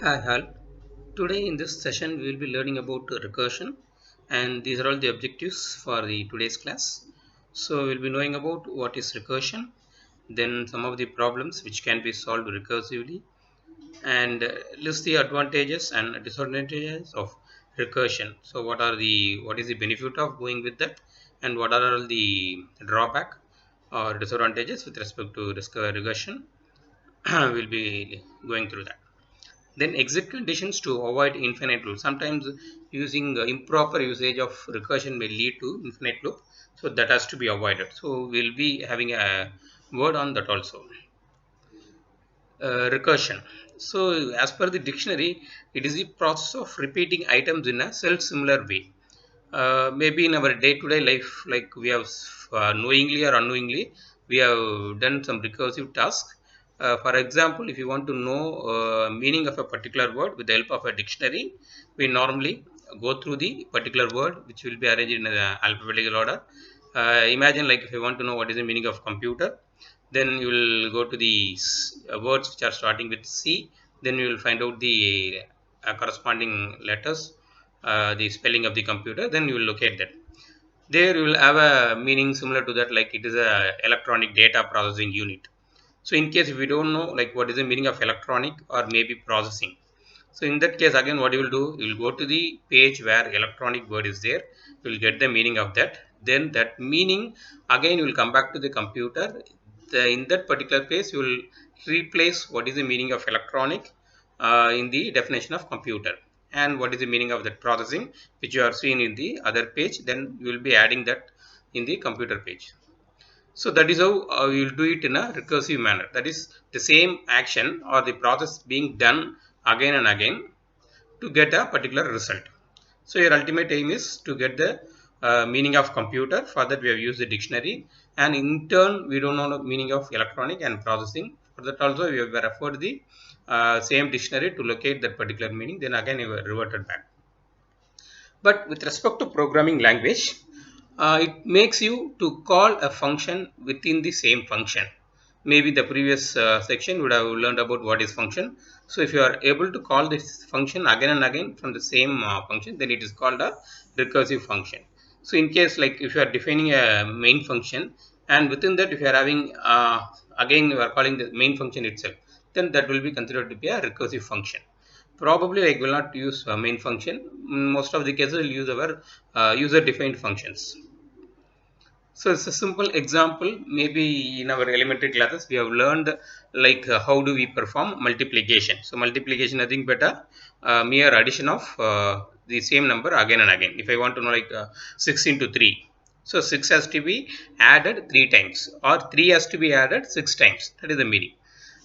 Hi, Hal. Today in this session we will be learning about recursion, and these are all the objectives for the today's class. So we'll be knowing about what is recursion, then some of the problems which can be solved recursively, and list the advantages and disadvantages of recursion. So what is the benefit of going with that, and what are all the drawback or disadvantages with respect to recursion. We'll be going through that. Then exit conditions to avoid infinite loop. Sometimes using improper usage of recursion may lead to infinite loop, so that has to be avoided. So we'll be having a word on that also. Recursion. So as per the dictionary, it is the process of repeating items in a self-similar way. Maybe in our day-to-day life, like we have knowingly or unknowingly, we have done some recursive task. For example, if you want to know meaning of a particular word with the help of a dictionary, we normally go through the particular word which will be arranged in alphabetical order. Imagine, like, if you want to know what is the meaning of computer, then you will go to the words which are starting with C. Then you will find out the corresponding letters, the spelling of the computer. Then you will locate that. There you will have a meaning similar to that, like it is a electronic data processing unit. So in case if we don't know like what is the meaning of electronic or maybe processing, so in that case, again, what you will do, you will go to the page where electronic word is there. You will get the meaning of that. Then that meaning, again, you will come back to the computer. In that particular case, you will replace what is the meaning of electronic in the definition of computer, and what is the meaning of that processing, which you are seeing in the other page. Then you will be adding that in the computer page. So that is how we will do it in a recursive manner. That is the same action or the process being done again and again to get a particular result. So your ultimate aim is to get the meaning of computer. For that we have used the dictionary, and in turn we don't know the meaning of electronic and processing. For that also we have referred the same dictionary to locate that particular meaning. Then again we have reverted back. But with respect to programming language, it makes you to call a function within the same function. Maybe the previous section would have learned about what is function. So if you are able to call this function again and again from the same function, then it is called a recursive function. So in case, like, if you are defining a main function, and within that if you are having again you are calling the main function itself, then that will be considered to be a recursive function. Probably I will not use main function. Most of the cases will use our user defined functions. So it's a simple example. Maybe in our elementary classes we have learned, like, how do we perform multiplication. So multiplication nothing but a mere addition of the same number again and again. If I want to know, like, 6 into 3, so 6 has to be added 3 times, or 3 has to be added 6 times. That is the meaning.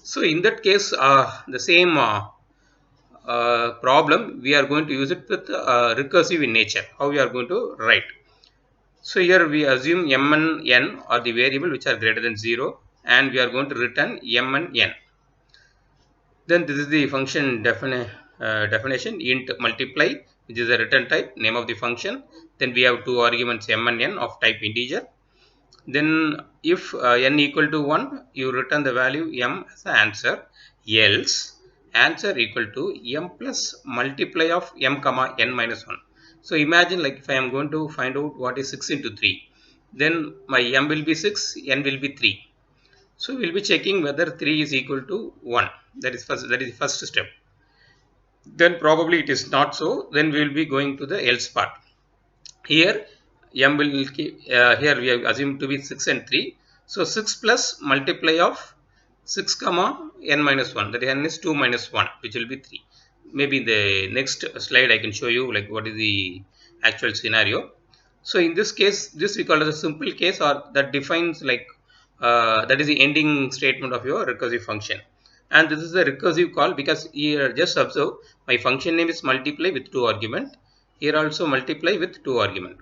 So in that case, the same problem, we are going to use it with recursive in nature. How we are going to write? So here we assume m and n are the variable which are greater than 0, and we are going to return m and n. Then this is the function definition: int multiply, which is a return type name of the function. Then we have two arguments m and n of type integer. Then if n equal to 1, you return the value m as the answer. Else answer equal to m plus multiply of m comma n minus 1. So imagine, like, if I am going to find out what is 6 into 3, then my m will be 6, n will be 3. So we will be checking whether 3 is equal to 1. That is the first step. Then probably it is not so. Then we will be going to the else part. Here m will keep, here we have assumed to be 6 and 3. So 6 plus multiply of 6 comma n minus 1, that n is 2 minus 1, which will be 3. Maybe in the next slide I can show you, like, what is the actual scenario. So in this case, this we call as a simple case, or that defines, like, that is the ending statement of your recursive function. And this is a recursive call because here just observe, my function name is multiply with 2 argument. Here also multiply with 2 argument.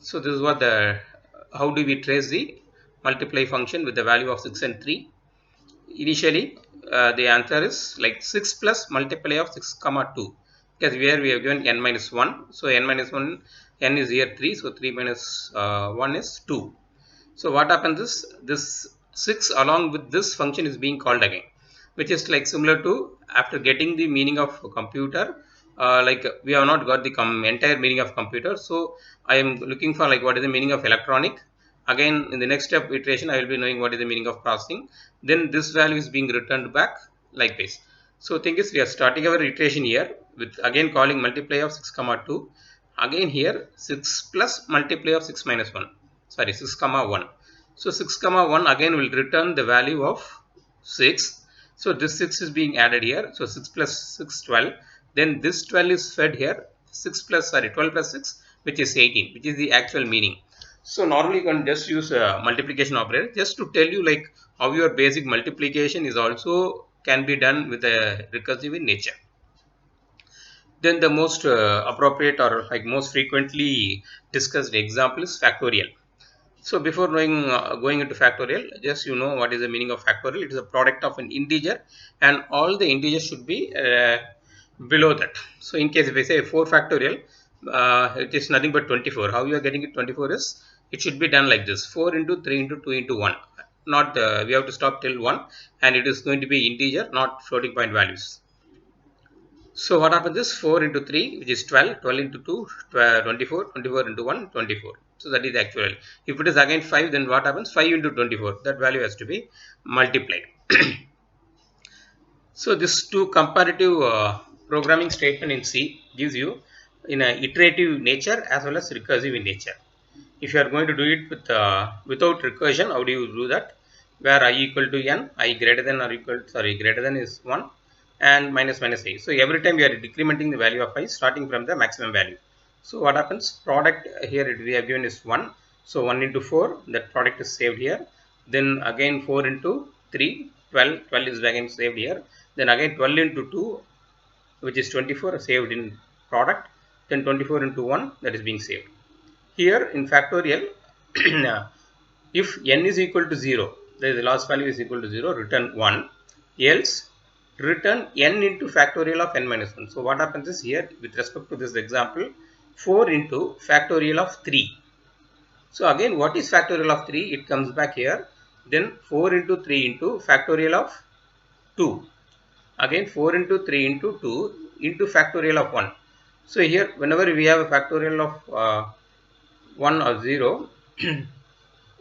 So this is what the how do we trace the multiply function with the value of 6 and 3. Initially the answer is like 6 plus multiply of 6 comma 2, because where we have given n minus 1. So n minus 1, n is here 3, so 3 minus 1 is 2. So what happens is this 6 along with this function is being called again. which is like similar to after getting the meaning of computer, like we have not got the entire meaning of computer. So I am looking for like what is the meaning of electronic. Again, in the next step iteration, I will be knowing what is the meaning of processing. Then this value is being returned back like this. So thing is, we are starting our iteration here with again calling multiply of 6 comma 2. Again here 6 plus multiply of 6 minus 1. Sorry, 6 comma 1. So 6 comma 1 again will return the value of 6. So this 6 is being added here. So 6 plus 6, 12. Then this 12 is fed here. 12 plus 6, which is 18, which is the actual meaning. So normally you can just use a multiplication operator just to tell you like how your basic multiplication is also can be done with a recursive in nature. Then the most appropriate or like most frequently discussed example is factorial. So before going into factorial, just you know what is the meaning of factorial. It is a product of an integer, and all the integers should be below that. So in case if I say 4 factorial, it is nothing but 24. How you are getting it 24 is it should be done like this: 4 into 3 into 2 into 1. Not we have to stop till 1, and it is going to be integer, not floating point values. So what happens is 4 into 3, which is 12, 12 into 2, 24, 24 into 1, 24. So that is actual. If it is again 5, then what happens? 5 into 24, that value has to be multiplied. So this two comparative programming statement in C gives you in a iterative nature as well as recursive in nature. If you are going to do it with without recursion, how do you do that? Where I equal to n, I greater than or equal, sorry, greater than is 1 and minus minus I. So every time we are decrementing the value of I starting from the maximum value. So what happens? Product here we have given is 1. So 1 into 4, that product is saved here. Then again 4 into 3, 12, 12 is again saved here. Then again 12 into 2, which is 24, saved in product. Then 24 into 1, that is being saved. Here in factorial, if n is equal to 0, the last value is equal to 0, return 1, else return n into factorial of n minus 1. So what happens is here with respect to this example, 4 into factorial of 3. So again, what is factorial of 3? It comes back here. Then 4 into 3 into factorial of 2. Again 4 into 3 into 2 into factorial of 1. So here whenever we have a factorial of 1 or 0,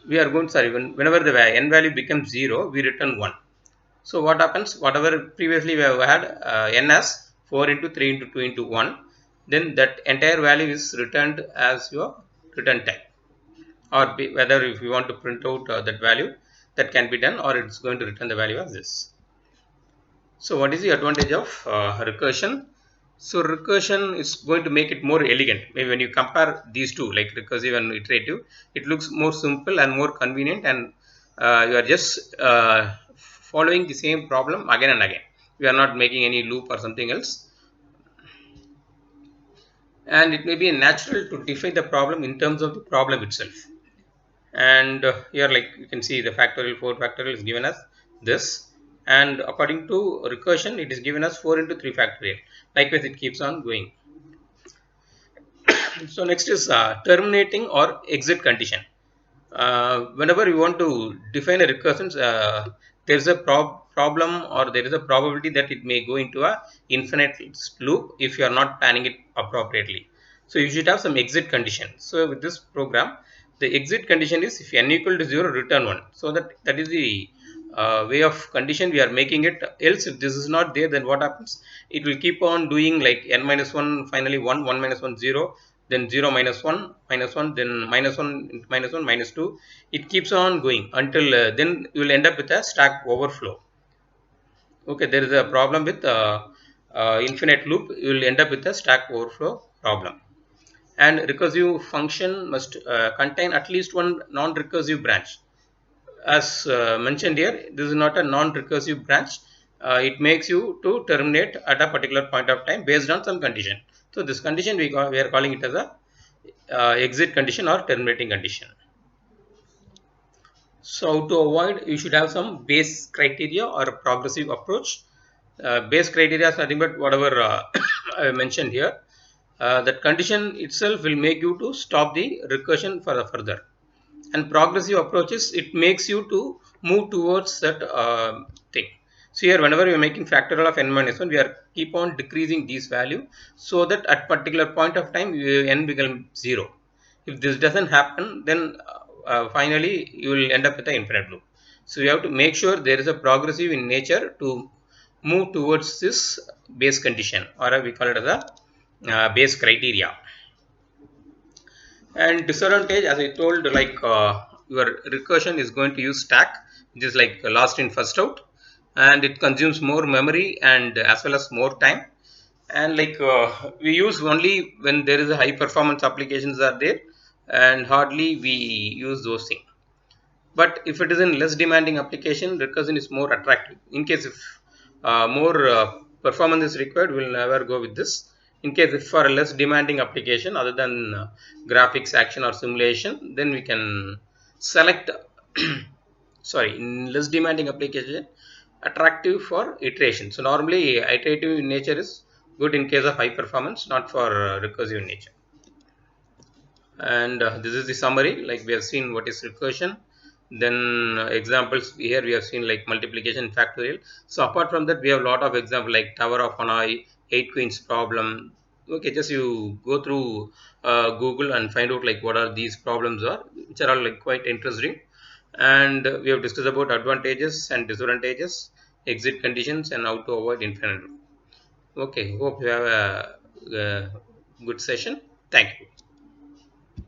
we are going, sorry, whenever the n value becomes 0, we return 1. So what happens? Whatever previously we have had n as 4 into 3 into 2 into 1, then that entire value is returned as your return type. Or whether if you want to print out that value, that can be done, or it's going to return the value as this. So what is the advantage of recursion? So recursion is going to make it more elegant. Maybe when you compare these two, like recursive and iterative, it looks more simple and more convenient, and you are just following the same problem again and again. You are not making any loop or something else. And it may be natural to define the problem in terms of the problem itself. And here, like you can see, the factorial 4 factorial is given as this. And according to recursion, it is given as 4 into 3 factorial. Likewise, it keeps on going. So next is terminating or exit condition. Whenever you want to define a recursion, there is a problem or there is a probability that it may go into a infinite loop if you are not planning it appropriately. So you should have some exit condition. So with this program, the exit condition is if n equal to 0, return 1. So that is the way of condition we are making it. Else if this is not there, then what happens? It will keep on doing like n minus 1, finally 1, 1 minus 1, 0, then 0 minus 1, minus 1, then minus 1, minus 1, minus 2. It keeps on going until then you will end up with a stack overflow. Okay, there is a problem with infinite loop. You will end up with a stack overflow problem. And recursive function must contain at least one non-recursive branch. As mentioned here, this is not a non-recursive branch. It makes you to terminate at a particular point of time based on some condition. So this condition we are calling it as a exit condition or terminating condition. So to avoid, you should have some base criteria or a progressive approach. Base criteria is nothing but whatever I mentioned here. That condition itself will make you to stop the recursion further. And progressive approaches, it makes you to move towards that thing. So here, whenever we are making factorial of n minus 1, we are keep on decreasing these value so that at particular point of time n becomes 0. If this doesn't happen, then finally you will end up with an infinite loop. So we have to make sure there is a progressive in nature to move towards this base condition, or we call it as a base criteria. And disadvantage, as I told, like your recursion is going to use stack, which is like last in first out, and it consumes more memory and as well as more time. And like we use only when there is a high performance applications are there, and hardly we use those things. But if it is in less demanding application, recursion is more attractive. In case if more performance is required, we'll never go with this. In case if for a less demanding application other than graphics, action or simulation, then we can select sorry, in less demanding application, attractive for iteration. So normally iterative in nature is good in case of high performance, not for recursive in nature. And this is the summary. Like we have seen what is recursion, then examples here we have seen like multiplication, factorial. So apart from that, we have a lot of example like tower of Hanoi, 8 queens problem. Okay, just you go through Google and find out like what are these problems are, which are all like quite interesting. And we have discussed about advantages and disadvantages, exit conditions, and how to avoid infinite loop. Okay, hope you have a good session. Thank you.